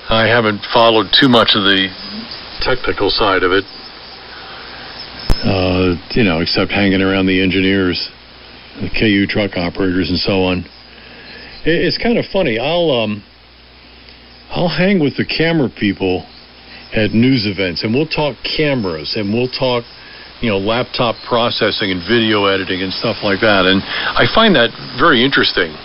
I haven't followed too much of the technical side of it, except hanging around the engineers, the KU truck operators and so on. It's kind of funny. I'll hang with the camera people at news events, and we'll talk cameras, and we'll talk, laptop processing and video editing and stuff like that. And I find that very interesting.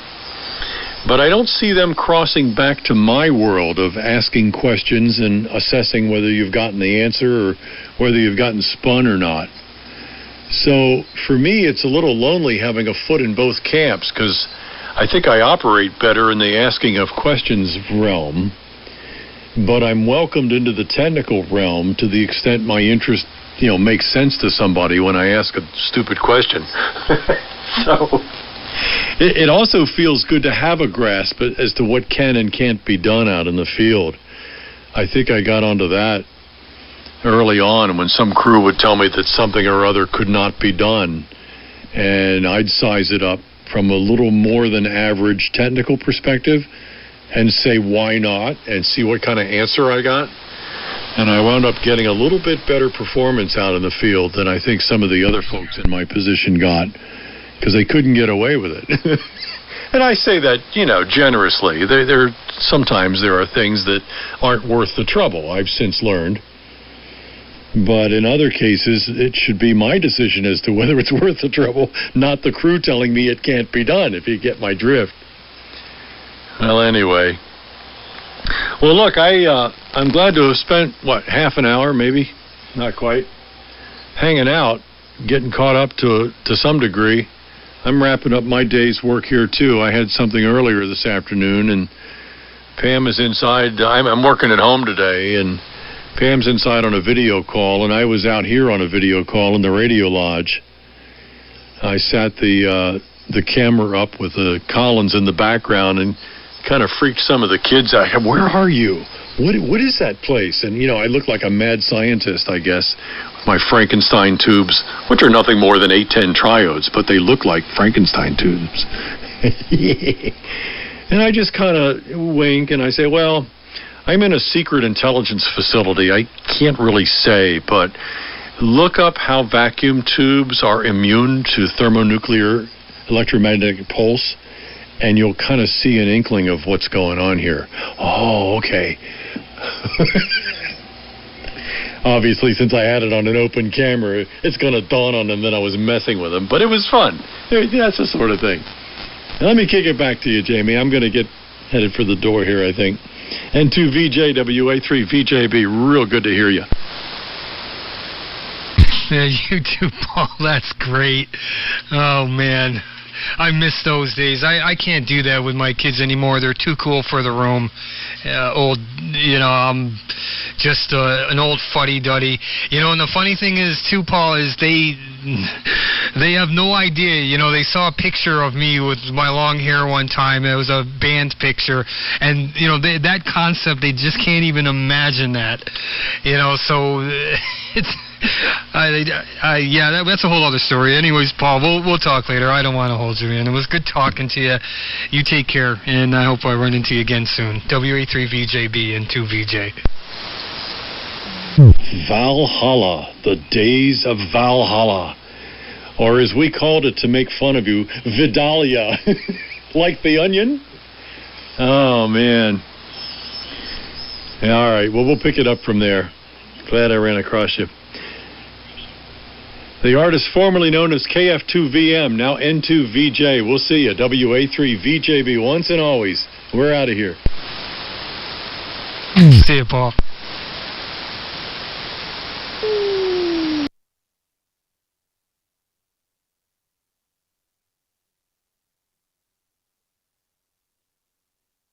But I don't see them crossing back to my world of asking questions and assessing whether you've gotten the answer or whether you've gotten spun or not. So for me, it's a little lonely having a foot in both camps, because I think I operate better in the asking of questions realm, but I'm welcomed into the technical realm to the extent my interest, makes sense to somebody when I ask a stupid question. So it also feels good to have a grasp as to what can and can't be done out in the field. I think I got onto that early on when some crew would tell me that something or other could not be done, and I'd size it up from a little more than average technical perspective and say why not, and see what kind of answer I got. And I wound up getting a little bit better performance out in the field than I think some of the other folks in my position got, because they couldn't get away with it. And I say that, generously. Sometimes there are things that aren't worth the trouble, I've since learned. But in other cases, it should be my decision as to whether it's worth the trouble, not the crew telling me it can't be done, if you get my drift. Well, anyway. Well, look, I'm glad to have spent, half an hour, maybe? Not quite. Hanging out, getting caught up to some degree. I'm wrapping up my day's work here, too. I had something earlier this afternoon, and Pam is inside. I'm working at home today, and Pam's inside on a video call, and I was out here on a video call in the radio lodge. I sat the camera up with the Collins in the background and kind of freaked some of the kids out. Where are you? What is that place? And, I look like a mad scientist, I guess, with my Frankenstein tubes, which are nothing more than 810 triodes, but they look like Frankenstein tubes. And I just kind of wink, and I say, well, I'm in a secret intelligence facility. I can't really say, but look up how vacuum tubes are immune to thermonuclear electromagnetic pulse, and you'll kind of see an inkling of what's going on here. Oh, okay. Obviously, since I had it on an open camera, it's going to dawn on them that I was messing with them, but it was fun. That's the sort of thing. Now, let me kick it back to you, Jamie. I'm going to get headed for the door here, I think. N2VJ, WA3VJB, real good to hear you. Yeah, you too, Paul. That's great. Oh, man. I miss those days. I can't do that with my kids anymore. They're too cool for the room. I'm just an old fuddy-duddy. And the funny thing is, too, Paul, is they have no idea. They saw a picture of me with my long hair one time. It was a band picture. And, that concept, they just can't even imagine that. So it's... that's a whole other story. Anyways, Paul, we'll talk later. I don't want to hold you in. It was good talking to you. You take care, and I hope I run into you again soon. WA3VJB-N2VJ. Valhalla, the days of Valhalla. Or as we called it to make fun of you, Vidalia. Like the onion? Oh, man. Yeah, all right, well, we'll pick it up from there. Glad I ran across you. The artist formerly known as KF2VM, now N2VJ. We'll see you. WA3VJB once and always. We're out of here. See you, Paul.